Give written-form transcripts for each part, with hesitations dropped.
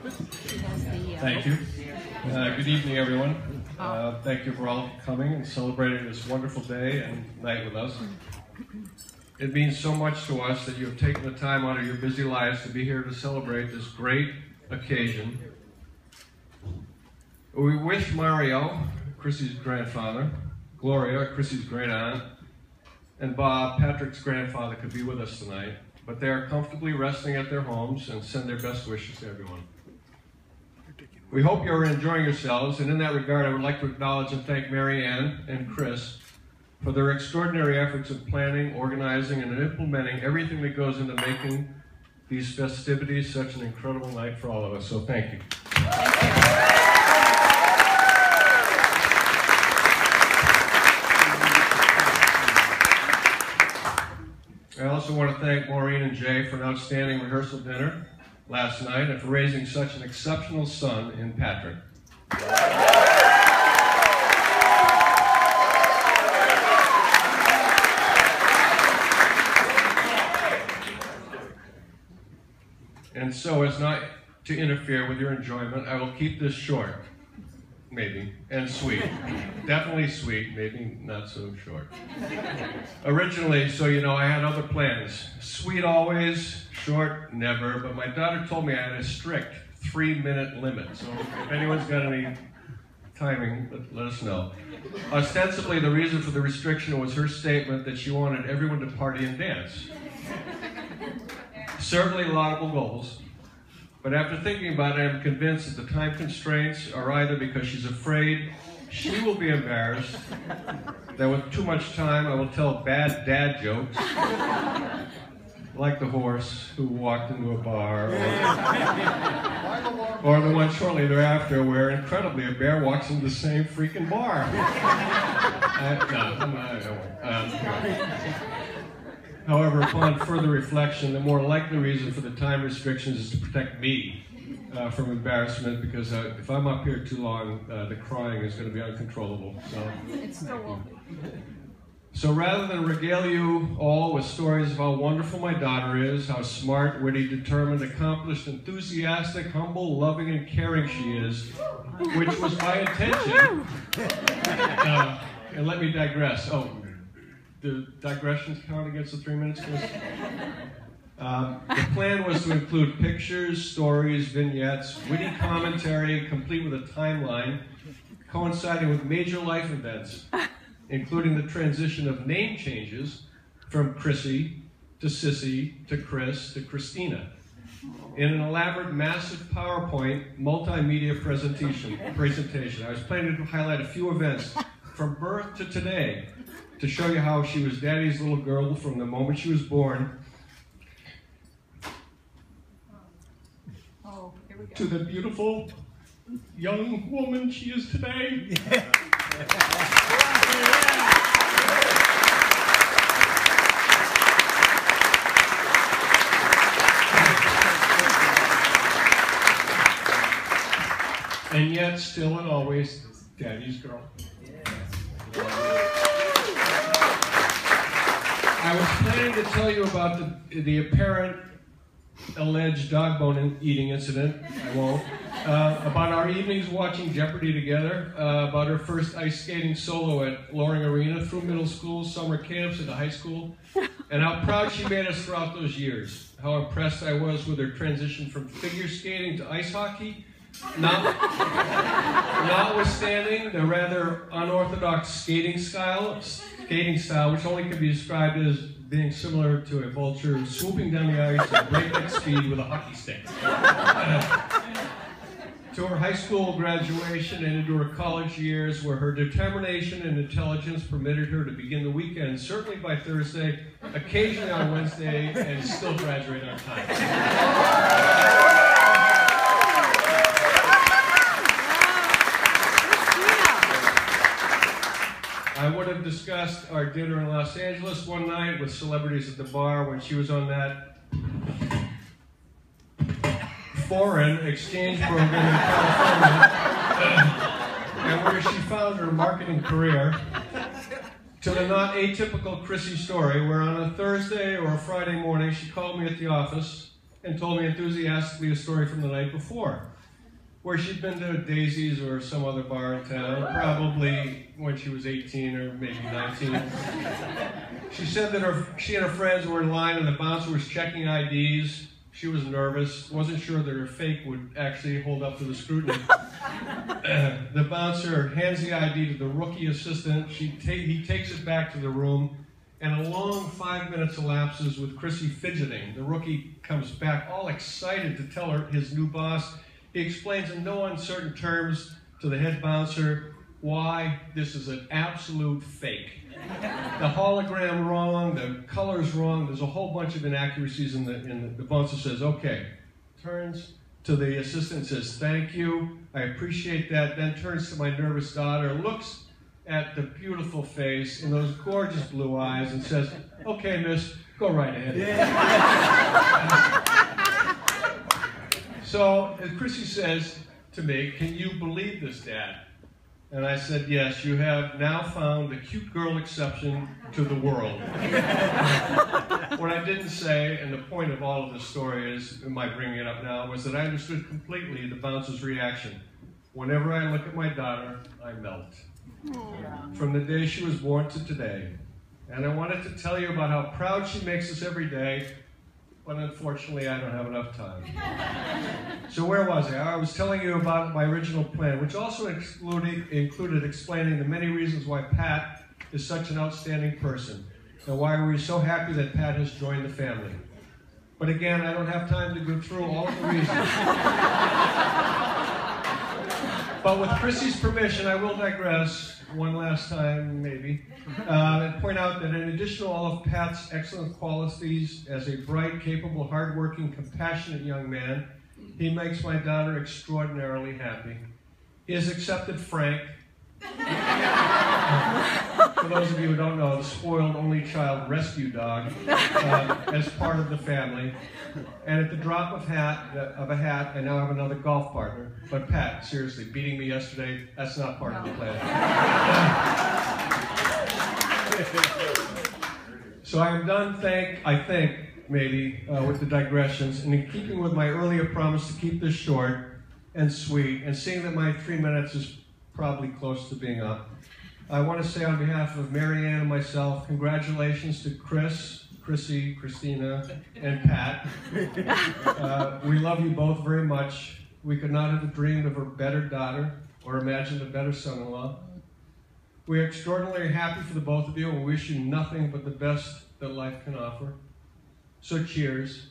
Thank you. Good evening, everyone. Thank you for all coming and celebrating this wonderful day and night with us. It means so much to us that you have taken the time out of your busy lives to be here to celebrate this great occasion. We wish Mario, Chrissy's grandfather, Gloria, Chrissy's great aunt, and Bob, Patrick's grandfather, could be with us tonight, but they are comfortably resting at their homes and send their best wishes to everyone. We hope you're enjoying yourselves, and in that regard, I would like to acknowledge and thank Mary Ann and Chris for their extraordinary efforts in planning, organizing, and implementing everything that goes into making these festivities such an incredible night for all of us. So thank you. I also want to thank Maureen and Jay for an outstanding rehearsal dinner last night and for raising such an exceptional son in Patrick. And so, as not to interfere with your enjoyment, I will keep this short, maybe, and sweet. Definitely sweet, maybe not so short. Originally, so you know, I had other plans. Sweet always, short never, but my daughter told me I had a strict 3-minute limit. So if anyone's got any timing, let us know. Ostensibly, the reason for the restriction was her statement that she wanted everyone to party and dance. Certainly laudable goals, but after thinking about it, I'm convinced that the time constraints are either because she's afraid she will be embarrassed, that with too much time I will tell bad dad jokes, like the horse who walked into a bar, or the one shortly thereafter where, incredibly, a bear walks into the same freaking bar. However, upon further reflection, the more likely reason for the time restrictions is to protect me from embarrassment, because if I'm up here too long, the crying is going to be uncontrollable. So rather than regale you all with stories of how wonderful my daughter is, how smart, witty, determined, accomplished, enthusiastic, humble, loving, and caring she is, which was my intention, and let me digress. Oh, the digressions count against the 3 minutes? The plan was to include pictures, stories, vignettes, witty commentary, complete with a timeline, coinciding with major life events, including the transition of name changes from Chrissy to Sissy to Chris to Christina, in an elaborate, massive PowerPoint multimedia presentation. I was planning to highlight a few events from birth to today, to show you how she was Daddy's little girl from the moment she was born to the beautiful young woman she is today. And yet, still and always, Daddy's girl. I was planning to tell you about the apparent alleged dog bone eating incident. I won't. About our evenings watching Jeopardy together, about her first ice skating solo at Loring Arena, through middle school, summer camps, into high school, and how proud she made us throughout those years. How impressed I was with her transition from figure skating to ice hockey, notwithstanding the rather unorthodox skating style, which only can be described as being similar to a vulture swooping down the ice at breakneck speed with a hockey stick. To her high school graduation and into her college years, where her determination and intelligence permitted her to begin the weekend, certainly by Thursday, occasionally on Wednesday, and still graduate on time. I would have discussed our dinner in Los Angeles one night with celebrities at the bar when she was on that foreign exchange program in California, and where she found her marketing career, to the not atypical Chrissy story, where on a Thursday or a Friday morning she called me at the office and told me enthusiastically a story from the night before. where she'd been to Daisy's or some other bar in town, probably when she was 18 or maybe 19. She said that she and her friends were in line and the bouncer was checking IDs. She was nervous, wasn't sure that her fake would actually hold up to the scrutiny. The bouncer hands the ID to the rookie assistant. He takes it back to the room, and a long 5 minutes elapses with Chrissy fidgeting. The rookie comes back all excited to tell her his new boss. He explains in no uncertain terms to the head bouncer why this is an absolute fake. The hologram wrong, the color's wrong, there's a whole bunch of inaccuracies in the bouncer says, okay, turns to the assistant and says, thank you, I appreciate that, then turns to my nervous daughter, looks at the beautiful face and those gorgeous blue eyes and says, okay, miss, go right ahead. Yeah. So Chrissy says to me, can you believe this, Dad? And I said, yes, you have now found the cute girl exception to the world. What I didn't say, and the point of all of this story is, my bringing it up now, was that I understood completely the bouncer's reaction. Whenever I look at my daughter, I melt. From the day she was born to today. And I wanted to tell you about how proud she makes us every day, but unfortunately I don't have enough time. So where was I? I was telling you about my original plan, which also included explaining the many reasons why Pat is such an outstanding person, and why we're so happy that Pat has joined the family. But again, I don't have time to go through all of the reasons. But with Chrissy's permission, I will digress one last time, maybe, and point out that in addition to all of Pat's excellent qualities as a bright, capable, hardworking, compassionate young man, he makes my daughter extraordinarily happy. He has accepted Frank, for those of you who don't know, the spoiled only child rescue dog, as part of the family. And at the drop of a hat, I now have another golf partner. But Pat, seriously, beating me yesterday, that's not part of the plan. So I am done, I think, maybe, with the digressions. And in keeping with my earlier promise to keep this short and sweet, and seeing that my 3 minutes is probably close to being up, I want to say on behalf of Mary Ann and myself, congratulations to Chrissy, Christina, and Pat. We love you both very much. We could not have dreamed of a better daughter or imagined a better son-in-law. We are extraordinarily happy for the both of you and wish you nothing but the best that life can offer. So cheers.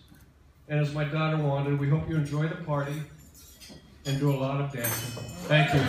And as my daughter wanted, we hope you enjoy the party and do a lot of dancing. Thank you.